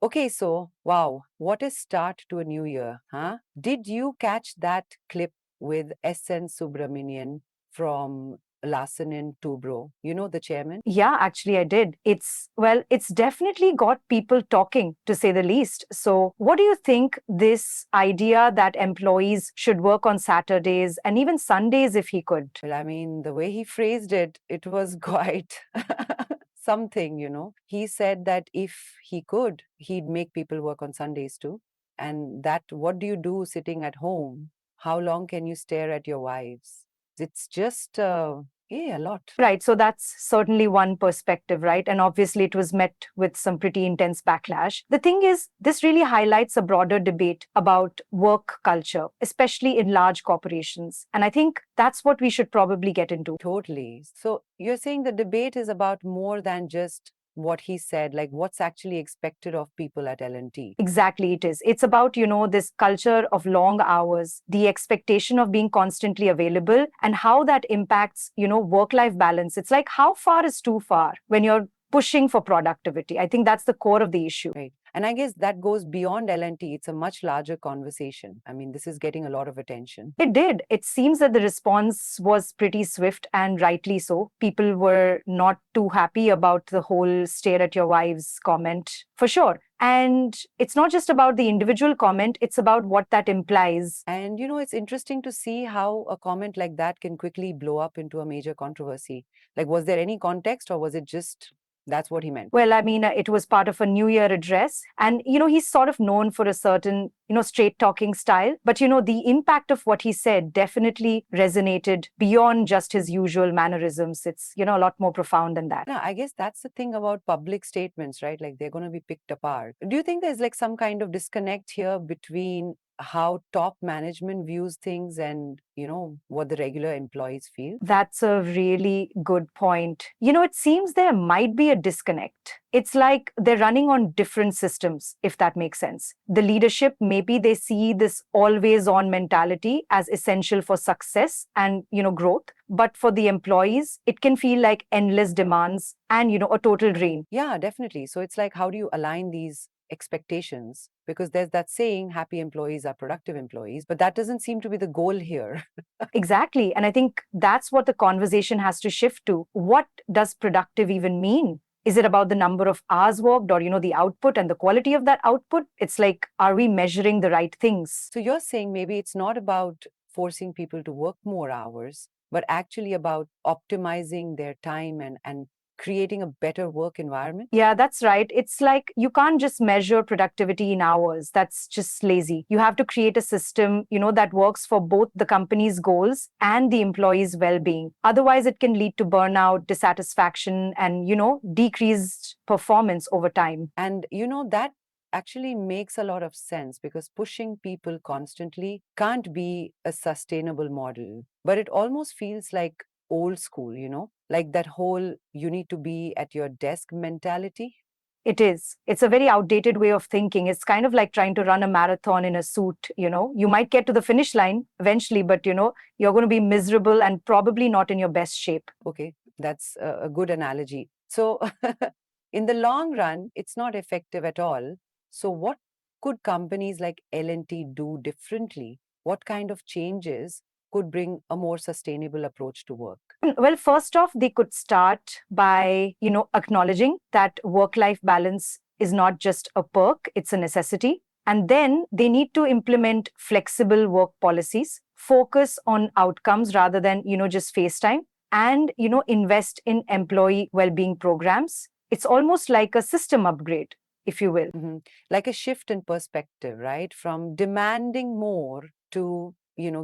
Okay, so wow, what a start to a new year, huh? Did you catch that clip with SN Subrahmanyan from Larsen and Toubro? You know, the chairman? Yeah, actually, I did. It's definitely got people talking, to say the least. So, what do you think this idea that employees should work on Saturdays and even Sundays if he could? Well, I mean, the way he phrased it, it was quite something, you know. He said that if he could, he'd make people work on Sundays too. And that, what do you do sitting at home? How long can you stare at your wives? It's just, yeah, a lot. Right. So that's certainly one perspective, right? And obviously, it was met with some pretty intense backlash. The thing is, this really highlights a broader debate about work culture, especially in large corporations. And I think that's what we should probably get into. Totally. So you're saying the debate is about more than just what he said, like what's actually expected of people at L&T. Exactly, it is. It's about, this culture of long hours, the expectation of being constantly available, and how that impacts, work life balance. It's like, how far is too far when you're pushing for productivity? I think that's the core of the issue. Right. And I guess that goes beyond L&T. It's a much larger conversation. I mean, this is getting a lot of attention. It did. It seems that the response was pretty swift and rightly so. People were not too happy about the whole stare at your wives comment, for sure. And it's not just about the individual comment, it's about what that implies. And it's interesting to see how a comment like that can quickly blow up into a major controversy. Like, was there any context or was it just that's what he meant? Well, I mean, it was part of a New Year address. And, he's sort of known for a certain, straight talking style. But, the impact of what he said definitely resonated beyond just his usual mannerisms. It's, a lot more profound than that. Yeah, I guess that's the thing about public statements, right? Like they're going to be picked apart. Do you think there's like some kind of disconnect here between how top management views things and, what the regular employees feel? That's a really good point. It seems there might be a disconnect. It's like they're running on different systems, if that makes sense. The leadership, maybe they see this always on mentality as essential for success and, growth. But for the employees, it can feel like endless demands and, a total drain. Yeah, definitely. So it's like, how do you align these expectations? Because there's that saying, happy employees are productive employees, but that doesn't seem to be the goal here. Exactly. And I think that's what the conversation has to shift to. What does productive even mean? Is it about the number of hours worked or, the output and the quality of that output? It's like, are we measuring the right things? So you're saying maybe it's not about forcing people to work more hours, but actually about optimizing their time and creating a better work environment? Yeah, that's right. It's like you can't just measure productivity in hours. That's just lazy. You have to create a system, that works for both the company's goals and the employee's well-being. Otherwise, it can lead to burnout, dissatisfaction, and, decreased performance over time. And that actually makes a lot of sense because pushing people constantly can't be a sustainable model. But it almost feels like old school, like that whole you need to be at your desk mentality. It is. It's a very outdated way of thinking. It's kind of like trying to run a marathon in a suit, You might get to the finish line eventually, but, you're going to be miserable and probably not in your best shape. Okay, that's a good analogy. So, in the long run, it's not effective at all. So, what could companies like L&T do differently? What kind of changes could bring a more sustainable approach to work? Well, first off, they could start by, acknowledging that work-life balance is not just a perk, it's a necessity. And then they need to implement flexible work policies, focus on outcomes rather than, just face time, and, invest in employee well-being programs. It's almost like a system upgrade, if you will. Like a shift in perspective, right? From demanding more to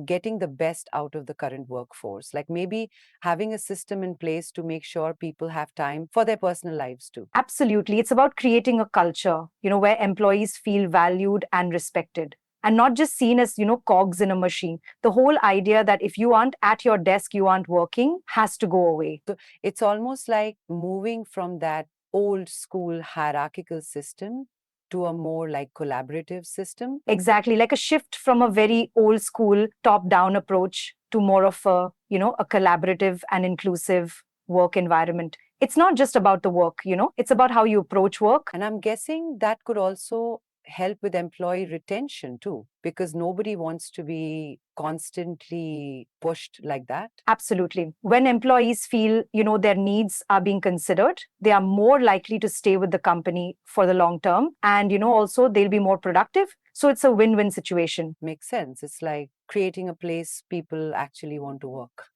getting the best out of the current workforce, like maybe having a system in place to make sure people have time for their personal lives too. Absolutely. It's about creating a culture, where employees feel valued and respected and not just seen as, cogs in a machine. The whole idea that if you aren't at your desk, you aren't working has to go away. So it's almost like moving from that old school hierarchical system to a more like collaborative system. Exactly. Like a shift from a very old school top down approach to more of a, a collaborative and inclusive work environment. It's not just about the work, it's about how you approach work. And I'm guessing that could also help with employee retention too, because nobody wants to be constantly pushed like that. Absolutely. When employees feel, their needs are being considered, they are more likely to stay with the company for the long term. And, also they'll be more productive. So it's a win-win situation. Makes sense. It's like creating a place people actually want to work.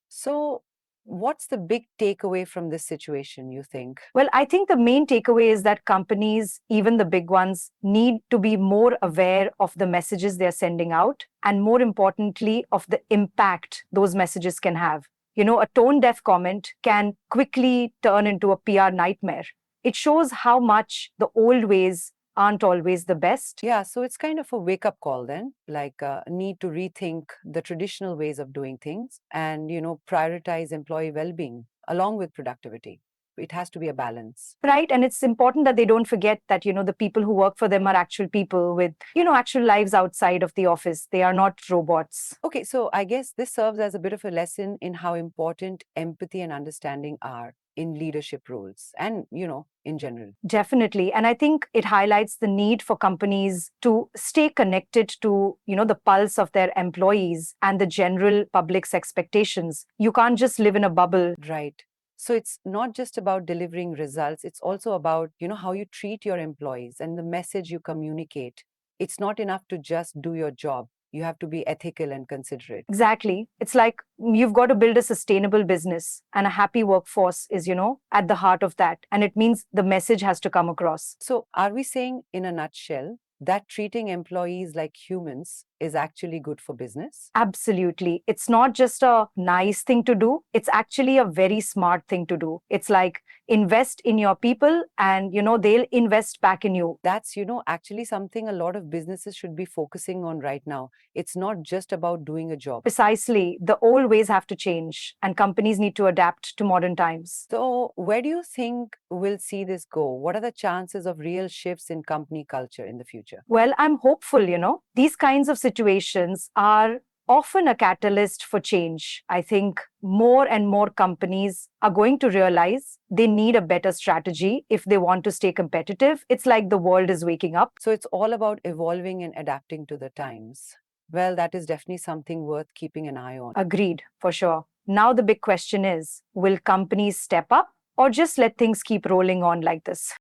So, what's the big takeaway from this situation, you think? Well, I think the main takeaway is that companies, even the big ones, need to be more aware of the messages they're sending out, and more importantly, of the impact those messages can have. A tone deaf comment can quickly turn into a PR nightmare. It shows how much the old ways aren't always the best. Yeah, so it's kind of a wake up call then, like need to rethink the traditional ways of doing things and, prioritize employee well being along with productivity. It has to be a balance. Right. And it's important that they don't forget that, the people who work for them are actual people with, actual lives outside of the office. They are not robots. Okay, so I guess this serves as a bit of a lesson in how important empathy and understanding are in leadership roles and, in general. Definitely. And I think it highlights the need for companies to stay connected to, the pulse of their employees and the general public's expectations. You can't just live in a bubble. Right. So it's not just about delivering results, it's also about, how you treat your employees and the message you communicate. It's not enough to just do your job. You have to be ethical and considerate. Exactly. It's like you've got to build a sustainable business, and a happy workforce is, at the heart of that. And it means the message has to come across. So are we saying in a nutshell that treating employees like humans is actually good for business? Absolutely. It's not just a nice thing to do. It's actually a very smart thing to do. It's like invest in your people and, they'll invest back in you. That's, actually something a lot of businesses should be focusing on right now. It's not just about doing a job. Precisely. The old ways have to change and companies need to adapt to modern times. So, where do you think we'll see this go? What are the chances of real shifts in company culture in the future? Well, I'm hopeful, These kinds of situations are often a catalyst for change. I think more and more companies are going to realize they need a better strategy if they want to stay competitive. It's like the world is waking up. So, it's all about evolving and adapting to the times. Well, that is definitely something worth keeping an eye on. Agreed, for sure. Now, the big question is, will companies step up or just let things keep rolling on like this?